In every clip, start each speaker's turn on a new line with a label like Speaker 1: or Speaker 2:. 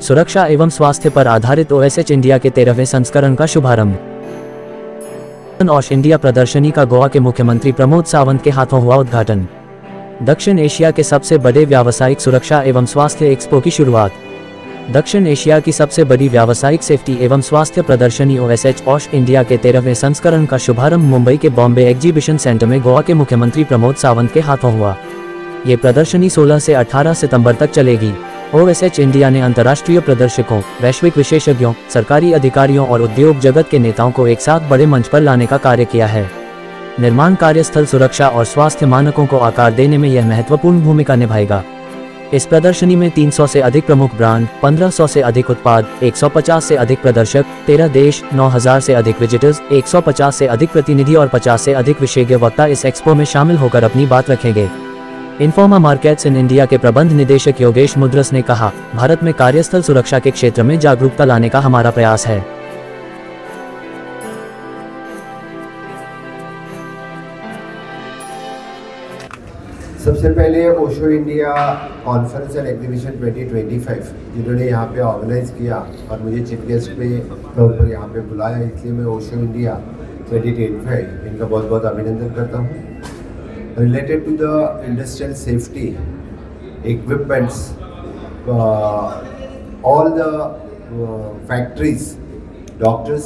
Speaker 1: सुरक्षा एवं स्वास्थ्य पर आधारित OSH इंडिया के 13वें संस्करण का शुभारंभ। OSH इंडिया प्रदर्शनी का गोवा के मुख्यमंत्री प्रमोद सावंत के हाथों हुआ उद्घाटन। दक्षिण एशिया के सबसे बड़े व्यावसायिक सुरक्षा एवं स्वास्थ्य एक्सपो की शुरुआत। दक्षिण एशिया की सबसे बड़ी व्यावसायिक सेफ्टी एवं स्वास्थ्य प्रदर्शनी OSH इंडिया के 13वें संस्करण का शुभारंभ मुंबई के बॉम्बे एग्जीबिशन सेंटर में गोवा के मुख्यमंत्री प्रमोद सावंत के हाथों हुआ। ये प्रदर्शनी 16 से 18 सितंबर तक चलेगी। OSH इंडिया ने अंतर्राष्ट्रीय प्रदर्शकों, वैश्विक विशेषज्ञों, सरकारी अधिकारियों और उद्योग जगत के नेताओं को एक साथ बड़े मंच पर लाने का कार्य किया है। निर्माण कार्यस्थल सुरक्षा और स्वास्थ्य मानकों को आकार देने में यह महत्वपूर्ण भूमिका निभाएगा। इस प्रदर्शनी में 300 से अधिक प्रमुख ब्रांड, 1500 से अधिक उत्पाद, 150 से अधिक प्रदर्शक, 13 देश, 9000 से अधिक विजिटर्स, 150 से अधिक प्रतिनिधि और 50 से अधिक विशेषज्ञ वक्ता इस एक्सपो में शामिल होकर अपनी बात रखेंगे। इन्फोमा मार्केट्स इन इंडिया के प्रबंध निदेशक योगेश मुद्रस ने कहा, भारत में कार्यस्थल सुरक्षा के क्षेत्र में जागरूकता लाने का हमारा प्रयास है।
Speaker 2: सबसे पहले Osho India conference and exhibition 2025 जिन्होंने यहाँ पे ऑर्गेनाइज किया और मुझे चीफ गेस्ट पे तौर पर यहाँ पे बुलाया, इसलिए मैं ओशो इंडिया 2025 इनका बहुत बहुत अभिनंदन करता हूँ। Related to the industrial safety equipments, all the factories, doctors,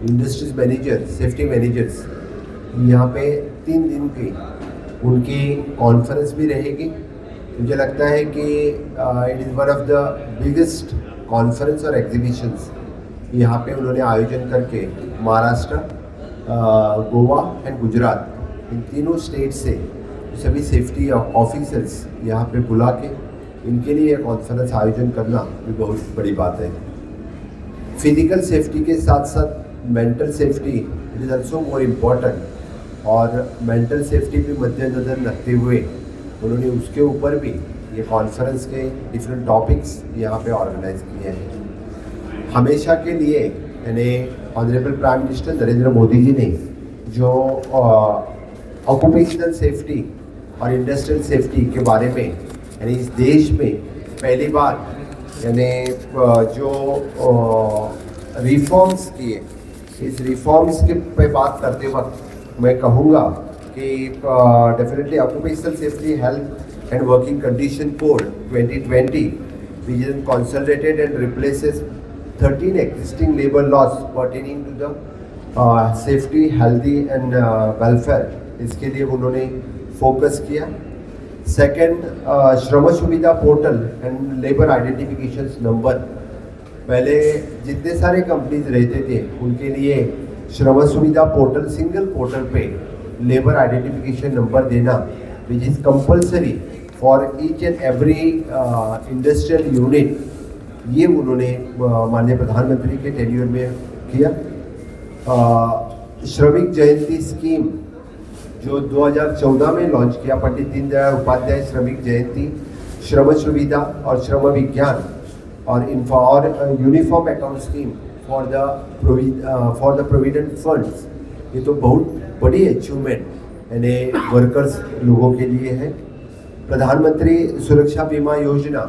Speaker 2: industries manager, safety managers, यहाँ पे 3 दिन की उनकी कॉन्फ्रेंस भी रहेगी। मुझे लगता है कि it is one of the biggest conference और एग्जीबिशंस यहाँ पे उन्होंने आयोजन करके महाराष्ट्र, गोवा एंड गुजरात, इन तीनों स्टेट से सभी सेफ्टी ऑफिसर्स यहाँ पे बुला के इनके लिए कॉन्फ्रेंस आयोजन करना भी बहुत बड़ी बात है। फिजिकल सेफ्टी के साथ साथ mental safety it is also more important, और मेंटल सेफ्टी भी मद्देनज़र रखते हुए उन्होंने उसके ऊपर भी ये कॉन्फ्रेंस के डिफरेंट टॉपिक्स यहाँ पे ऑर्गेनाइज किए हैं। हमेशा के लिए यानी honourable prime minister Narendra Modi ji ने जो ऑक्यूपेशनल सेफ्टी और इंडस्ट्रियल सेफ्टी के बारे में यानी इस देश में पहली बार यानी जो रिफॉर्म्स किए, इस रिफॉर्म्स के पे बात करते वक्त मैं कहूँगा कि definitely occupational safety health and working condition code 2020 which is consolidated and replaces 13 existing labor laws pertaining to the safety, healthy and welfare, इसके लिए उन्होंने फोकस किया। सेकंड, श्रम सुविधा portal and labour identification number, पहले जितने सारे कंपनीज रहते थे उनके लिए श्रम सुविधा पोर्टल, सिंगल पोर्टल पे लेबर आइडेंटिफिकेशन नंबर देना which is compulsory for each and every industrial unit, ये उन्होंने माननीय प्रधानमंत्री के टेन्योर में किया। श्रमिक जयंती स्कीम जो 2014 में लॉन्च किया, पंडित दीनदयाल उपाध्याय श्रमिक जयंती, श्रम सुविधा और श्रम विज्ञान और uniform account scheme for the provident funds, ये तो बहुत बड़ी अचीवमेंट यानी वर्कर्स लोगों के लिए है। प्रधानमंत्री सुरक्षा बीमा योजना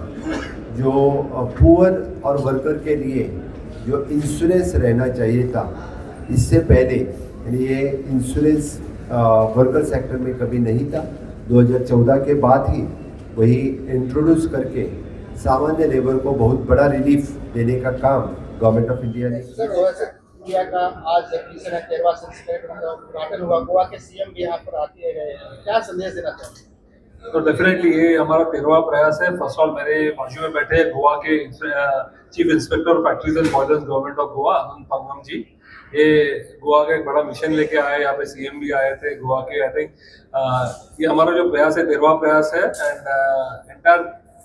Speaker 2: जो पुअर और वर्कर के लिए जो इंश्योरेंस रहना चाहिए था, इससे पहले यानी ये इंश्योरेंस वर्कर सेक्टर में कभी नहीं था, 2014 के बाद ही वही इंट्रोड्यूस करके सामान्य लेबर को बहुत बड़ा रिलीफ देने का काम गवर्नमेंट ऑफ इंडिया ने।
Speaker 3: इंडिया का आज एग्जीबिशन है, 13वां संस्करण का उद्घाटन हुआ, गोवा के सीएम भी यहाँ पर आते हैं, क्या संदेश देना चाहते हैं?
Speaker 4: तो डेफिनेटली ये हमारा 13वां प्रयास है। फर्स्ट ऑल मेरे बाजू में बैठे गोवा के chief inspector factories and boilers government of Goa Anant Pangam ji, ये गोवा का एक बड़ा मिशन लेके आए, यहाँ पे सीएम भी आए थे गोवा के। आई थिंक ये हमारा जो प्रयास है 13वां प्रयास है, and entire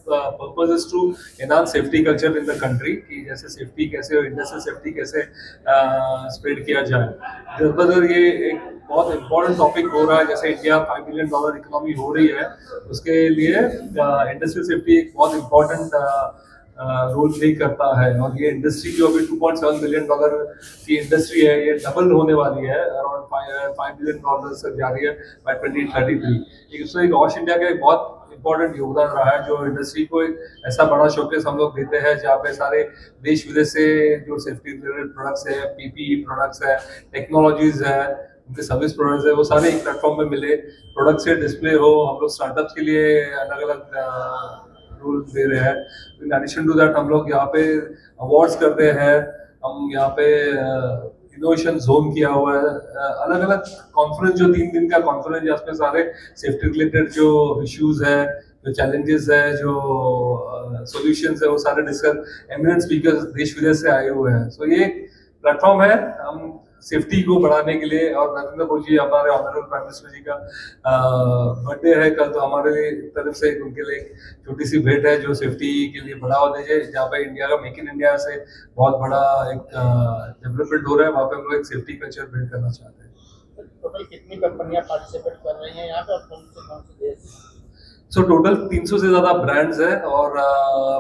Speaker 4: purpose is to enhance safety culture in the country, कि जैसे सेफ्टी कैसे और इंडस्ट्रियल सेफ्टी कैसे स्प्रेड किया जाए। जबरदस्त ये एक बहुत इम्पोर्टेंट टॉपिक हो रहा है, जैसे इंडिया $5 बिलियन इकोनॉमी हो रही है, उसके लिए इंडस्ट्रियल सेफ्टी एक बहुत इम्पोर्टेंट रोल प्ले करता है। और ये इंडस्ट्री जो अभी $2.7 बिलियन की इंडस्ट्री है, ये डबल होने वाली है, अराउंड $5 बिलियन तक जा रही है बाय 2033। इससे एक OSH इंडिया का एक बहुत इम्पोर्टेंट योगदान रहा है, जो इंडस्ट्री को एक ऐसा बड़ा शोकेस हम लोग देते हैं जहाँ पे सारे देश विदेश से जो सेफ्टी रिलेटेड प्रोडक्ट्स है, पीपीई प्रोडक्ट्स है, टेक्नोलॉजीज है, उनके सर्विस प्रोडक्ट्स है, वो सारे एक प्लेटफॉर्म में मिले, प्रोडक्ट से डिस्प्ले हो। हम लोग स्टार्टअप्स के लिए अलग अलग रूल दे रहे हैं। इन एडिशन टू दैट हम लोग यहाँ पे अवार्ड्स करते हैं, हम यहाँ पे इनोवेशन जोन किया हुआ है, अलग अलग कॉन्फ्रेंस, जो 3 दिन का कॉन्फ्रेंस है, उसमें सारे सेफ्टी रिलेटेड जो इश्यूज है, जो चैलेंजेस है, जो सॉल्यूशंस है, वो सारे डिस्कस एमिनेंट स्पीकर्स देश विदेश से आए हुए हैं। सो ये प्लेटफॉर्म है हम सेफ्टी को बढ़ाने के लिए। और नरेंद्र मोदी जी, हमारे ऑनरेबल प्राइम मिनिस्टर जी का बर्थडे है कल, तो हमारे तरफ से उनके लिए छोटी सी भेंट है जो सेफ्टी के लिए बढ़ावा दीजिए। जहाँ पे इंडिया का मेक इन इंडिया से बहुत बड़ा एक डेवलपमेंट हो रहा है, वहाँ पे हम लोग एक सेफ्टी कल्चर बिल्ड करना चाहते हैं।
Speaker 3: टोटल कितनी कंपनियां पार्टिसिपेट कर रही हैं यहाँ पे और कौन से देश?
Speaker 4: सो टोटल 300 से ज्यादा ब्रांड्स है और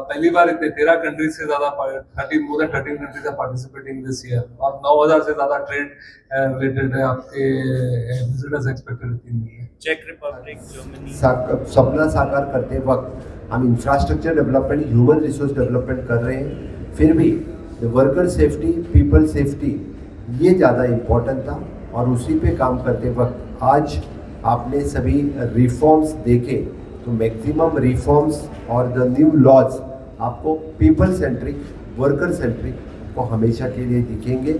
Speaker 4: पहली बार इतने 13 कंट्रीज से ज्यादा more than 13 countries are participating this year, और 9000 से ज्यादा ट्रेड रिलेटेड है आपके विजिटर्स एक्सपेक्टेड हैं।
Speaker 5: चेक रिपब्लिक, जर्मनी।
Speaker 2: सपना साकार करते वक्त हम infrastructure development, human resource development कर रहे हैं, फिर भी वर्कर सेफ्टी, पीपल सेफ्टी ये ज़्यादा इम्पोर्टेंट था। और उसी पे काम करते वक्त आज आपने सभी रिफॉर्म्स देखे, तो मैक्सिमम रिफॉर्म्स और द न्यू लॉज आपको पीपल सेंट्रिक, वर्कर सेंट्रिक को हमेशा के लिए दिखेंगे।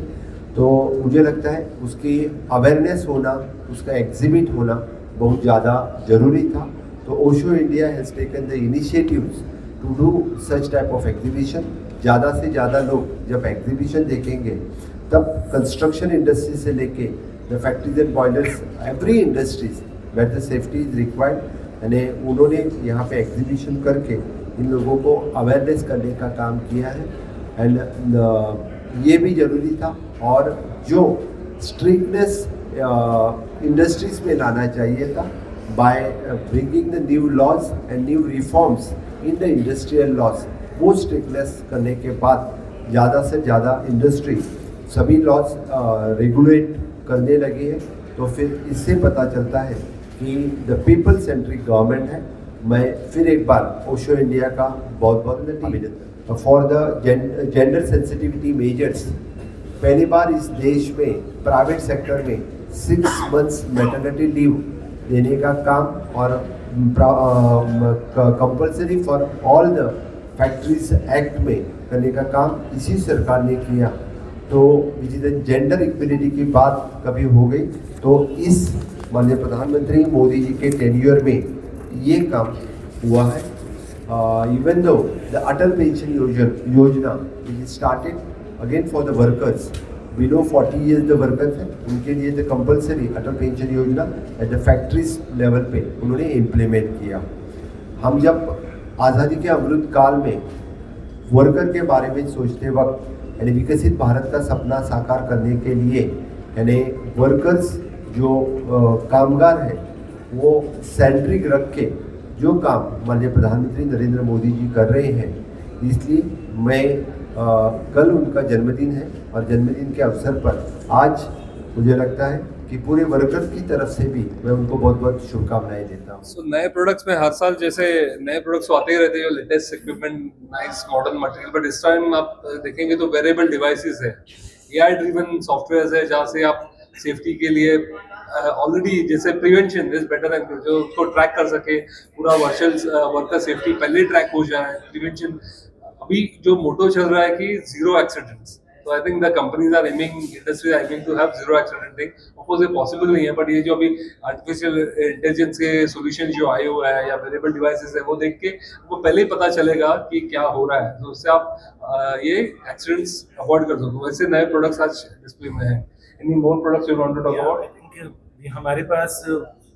Speaker 2: तो मुझे लगता है उसकी अवेयरनेस होना, उसका एग्जिबिट होना बहुत ज़्यादा ज़रूरी था। तो Osho India has taken the initiatives to do such type of exhibition. ज़्यादा से ज़्यादा लोग जब एग्जीबिशन देखेंगे, तब कंस्ट्रक्शन इंडस्ट्री से लेके the factories and boilers, every industries where the safety is required, यानी उन्होंने यहाँ पे एग्जीबिशन करके इन लोगों को अवेयरनेस करने का काम किया है। एंड ये भी ज़रूरी था। और जो स्ट्रिक्टनेस इंडस्ट्रीज में लाना चाहिए था by bringing the new laws and new reforms in the industrial laws, वो स्ट्रिक्टनेस करने के बाद ज़्यादा से ज़्यादा इंडस्ट्री सभी लॉज रेगुलेट करने लगी है। तो फिर इससे पता चलता है कि द पीपल सेंट्रिक गवर्नमेंट है। मैं फिर एक बार ओशो इंडिया का बहुत बहुत अभिनंदन for the gender sensitivity measures. पहली बार इस देश में प्राइवेट सेक्टर में 6 months मैटरनिटी लीव देने का काम और compulsory for all the factories act में करने का काम इसी सरकार ने किया। तो जिस जेंडर इक्वलिटी की बात कभी हो गई, तो इस माननीय प्रधानमंत्री मोदी जी के टेन्योर में ये काम हुआ है। Even though the Atal pension Yojana is started again for the workers below 40 years the workers हैं, उनके लिए the compulsory Atal pension Yojana at the factories level पे उन्होंने इम्प्लीमेंट किया। हम जब आज़ादी के अमृत काल में वर्कर के बारे में सोचते वक्त, यानी विकसित भारत का सपना साकार करने के लिए, यानी वर्कर्स जो कामगार हैं वो सेंट्रिक रख के जो काम माननीय प्रधानमंत्री नरेंद्र मोदी जी कर रहे हैं, इसलिए मैं कल उनका जन्मदिन है और जन्मदिन के अवसर पर आज मुझे लगता है कि पूरे वर्कर्स की तरफ से भी मैं उनको बहुत बहुत शुभकामनाएं देता हूँ।
Speaker 4: So, नए प्रोडक्ट्स में हर साल जैसे नए प्रोडक्ट्स आते ही रहते हैं, latest equipment, nice modern material, but इस टाइम आप देखेंगे तो वेरिएबल डिवाइसेस है, AI ड्रिवन सॉफ्टवेयर है, जहाँ से आप सेफ्टी के लिए ऑलरेडी जैसे prevention is better than cure, जो उसको ट्रैक कर सके, पूरा वर्कर सेफ्टी पहले ट्रैक हो जाए। प्रिवेंशन अभी जो मोटो चल रहा है कि 0 एक्सीडेंट्स, तो I think the companies are aiming, industries are aiming to have 0 accident. Of course ये पॉसिबल नहीं है, बट ये जो अभी आर्टिफिशियल इंटेलिजेंस के सॉल्यूशन जो आए हुए हैं या वेरिएबल डिवाइसेस है, वो देख के वो पहले ही पता चलेगा कि क्या हो रहा है, तो उससे आप ये एक्सीडेंट्स अवॉइड कर सकते हो। वैसे नए प्रोडक्ट्स आज डिस्प्ले में है। Any more products you want to talk about?
Speaker 5: हमारे पास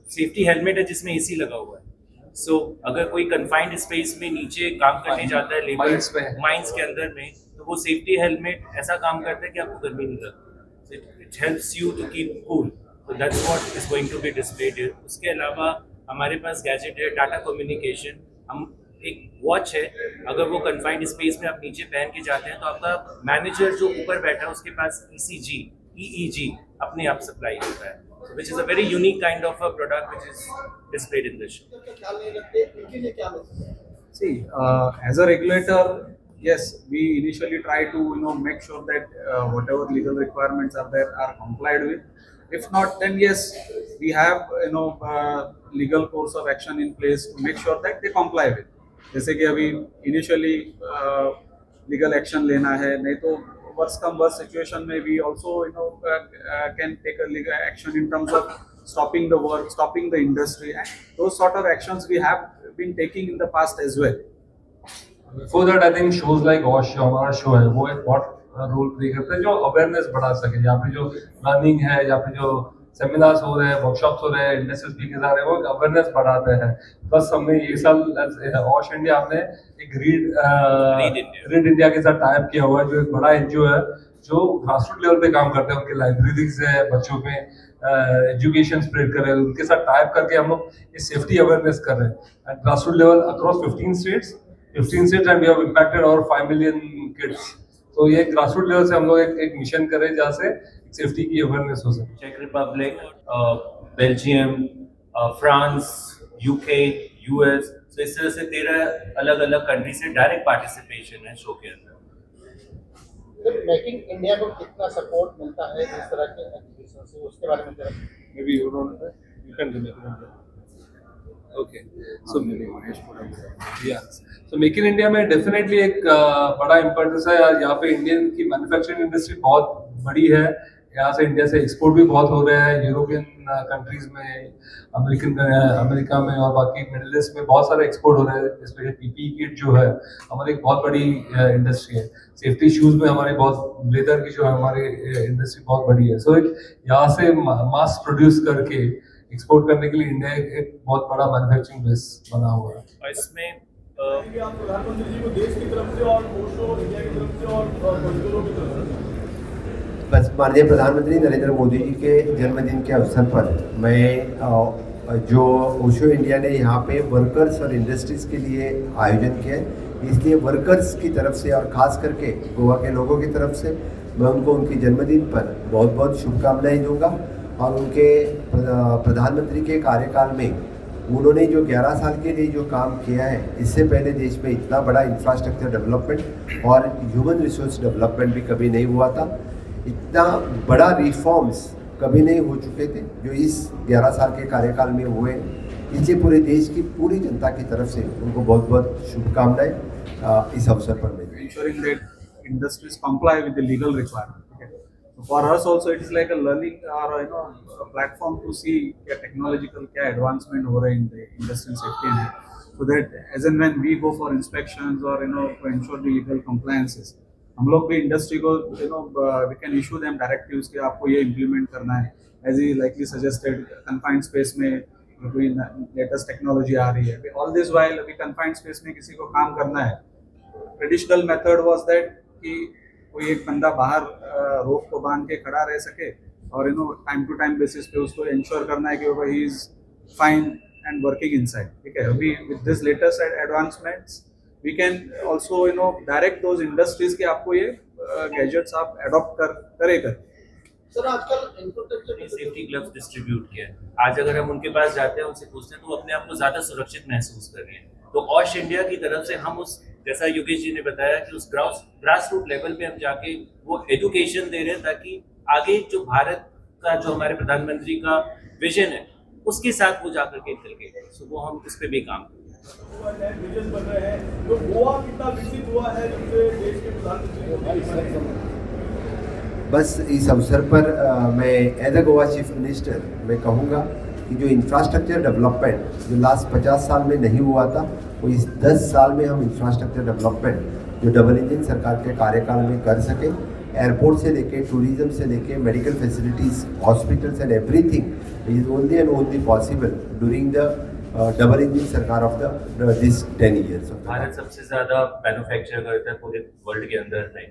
Speaker 5: सेफ्टी हेलमेट है जिसमें AC लगा हुआ है। सो अगर कोई कन्फाइंड स्पेस में नीचे काम करने जाता है, लेबर माइंस के अंदर में, तो वो सेफ्टी हेलमेट ऐसा काम करता है कि आपको गर्मी नहीं लगती। It helps you to keep cool. तो that's what is going to be displayed here. उसके अलावा हमारे पास गैजेट है, टाटा कम्युनिकेशन। हम एक वॉच है, अगर वो कन्फाइंड स्पेस में आप नीचे पहन के जाते हैं तो आपका मैनेजर जो ऊपर बैठा है उसके पास EEG अपने आप सप्लाई होता है। So, which is a very unique kind of a product which is displayed in this show.
Speaker 3: ख्याल नहीं रखते, इनके लिए क्या मैसेज है?
Speaker 6: See, as a regulator, yes, we initially try to make sure that whatever legal requirements are there are complied with. If not, then yes, we have legal course of action in place to make sure that they comply with. जैसे कि अभी initially legal action लेना है, नहीं तो worst come worst situation में we also can take a legal action in terms of stopping the work, stopping the industry, and those sort of actions we have been taking in the past as well.
Speaker 4: Before that, I think shows like Osh, हमारा show है, वो एक बहुत role play करता है जो awareness बढ़ा सके। यहाँ पे जो लर्निंग है, यहाँ पे जो सेमिनार्स हो रहे हैं, वर्कशॉप्स हो रहे हैं, इंडस्ट्री स्पीकर्स आ रहे हैं, वो अवेयरनेस बढ़ाते हैं। प्लस हमने ये साल ऑश इंडिया हमने एक रीड इंडिया के साथ टाइप किया हुआ है, जो एक बड़ा एनजीओ है जो ग्रासरूट लेवल पे काम करते हैं। उनके लाइब्रेरीज है, बच्चों में एजुकेशन स्प्रेड कर रहे हैं, उनके साथ टाइप करके हम लोग ये सेफ्टी अवेयरनेस कर रहे हैं at grassroot level across 15 states and we have impacted over 5 million kids. तो ये ग्रासरूट लेवल से हम लोग एक मिशन कर रहे हैं जहाँ से सेफ्टी की अवेयरनेस हो सके।
Speaker 5: चेक Republic, Belgium, France, UK, US, तो इस तरह से 13 अलग अलग कंट्री से डायरेक्ट पार्टिसिपेशन है शो के अंदर।
Speaker 3: मेकिंग इंडिया को कितना सपोर्ट मिलता है इस तरह के एग्जीबिशन से, उसके बारे में जरा
Speaker 4: Maybe you can remember. Okay, so so make in India में डेफिनेटली एक बड़ा इम्पोर्टेंस है। यहाँ पे इंडियन की मैन्युफैक्चरिंग इंडस्ट्री बहुत बड़ी है। यहाँ से इंडिया से एक्सपोर्ट भी बहुत हो रहे हैं यूरोपियन कंट्रीज में, अमेरिका में और बाकी मिडिल ईस्ट में बहुत सारे एक्सपोर्ट हो रहे हैं। स्पेशली पीपीई किट जो है हमारी एक बहुत बड़ी इंडस्ट्री है। सेफ्टी शूज में हमारी बहुत लेदर की जो है हमारी इंडस्ट्री बहुत बड़ी है। सो यहाँ से मास प्रोड्यूस करके एक्सपोर्ट करने के लिए इंडिया एक बहुत बड़ा मैन्युफैक्चरिंग बेस बना हुआ है।
Speaker 5: और इसमें
Speaker 7: प्रधानमंत्री जी को देश की तरफ से और ओशो इंडिया की तरफ से और मजदूरों की तरफ से
Speaker 2: बस माननीय प्रधानमंत्री नरेंद्र मोदी जी के जन्मदिन के अवसर पर मैं जो ओशो इंडिया ने यहाँ पे वर्कर्स और इंडस्ट्रीज़ के लिए आयोजन किया है, इसलिए वर्कर्स की तरफ से और ख़ास करके गोवा के लोगों की तरफ से मैं उनको उनके जन्मदिन पर बहुत बहुत शुभकामनाएं दूंगा। और उनके प्रधानमंत्री के कार्यकाल में उन्होंने जो 11 साल के लिए जो काम किया है, इससे पहले देश में इतना बड़ा इंफ्रास्ट्रक्चर डेवलपमेंट और ह्यूमन रिसोर्स डेवलपमेंट भी कभी नहीं हुआ था। इतना बड़ा रिफॉर्म्स कभी नहीं हो चुके थे जो इस 11 साल के कार्यकाल में हुए। इसलिए पूरे देश की पूरी जनता की तरफ से उनको बहुत बहुत शुभकामनाएं इस अवसर पर मैं
Speaker 6: Ensuring that industries comply with the legal requirement. For us also it is like a learning or a platform to see क्या technological क्या advancement हो रहे हैं in the industrial safety and health. So that as and when we go for inspections or to ensure the legal compliances, हम लोग भी industry को we can issue them directives कि आपको ये implement करना है। As he likely suggested, confined space में कोई latest technology आ रही है। All this while अभी confined space में किसी को काम करना है, traditional method was that कि कोई एक बंदा बाहर रोप को बांध के खड़ा रह सके और टाइम टू टाइम बेसिस पे उसको इंश्योर करना है कि he is fine and working inside. ठीक है, अभी with this latest advancements we can also direct those industries के आपको ये गैजेट्स आप अडॉप्ट करेगा।
Speaker 3: सर आजकल इंफ्रास्ट्रक्चर
Speaker 5: सेफ्टी ग्लव्स डिस्ट्रीब्यूट किया है। आज अगर हम उनके पास जाते हैं, उनसे पूछते हैं तो वो अपने आप को ज्यादा सुरक्षित महसूस कर रहे हैं। तो ऑश इंडिया की तरफ से हम उस, जैसा योगेश जी ने बताया कि उस ग्रास रूट लेवल पे हम जाके वो एजुकेशन दे रहे हैं ताकि आगे जो भारत का जो हमारे प्रधानमंत्री का विजन है उसके साथ वो जाकर के चल के, सो वो हम उस पर भी काम कर रहे
Speaker 7: विजन बन रहे हैं। तो गोवा कितना विकसित हुआ है जब से देश के प्रधानमंत्री।
Speaker 2: बस इस अवसर पर मैं as a Goa chief minister मैं कहूँगा कि जो इंफ्रास्ट्रक्चर डेवलपमेंट जो लास्ट 50 साल में नहीं हुआ था, वो इस 10 साल में हम इंफ्रास्ट्रक्चर डेवलपमेंट जो डबल इंजन सरकार के कार्यकाल में कर सके। एयरपोर्ट से लेके टूरिज्म से लेके medical facilities, hospitals and everything is only and only possible during the double engine सरकार of the this 10 years.
Speaker 5: Bharat सबसे ज़्यादा मैन्युफैक्चर करता है पूरे वर्ल्ड के अंदर में।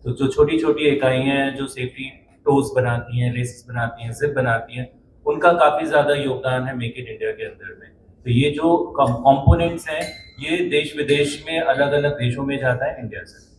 Speaker 5: तो जो छोटी छोटी इकाइयाँ हैं जो सेफ्टी टोज बनाती हैं, लेसेस बनाती हैं, जिप बनाती हैं, उनका काफ़ी ज़्यादा योगदान है मेक इन इंडिया के अंदर में। तो ये जो कंपोनेंट्स हैं ये देश विदेश में अलग अलग देशों में जाता है इंडिया से।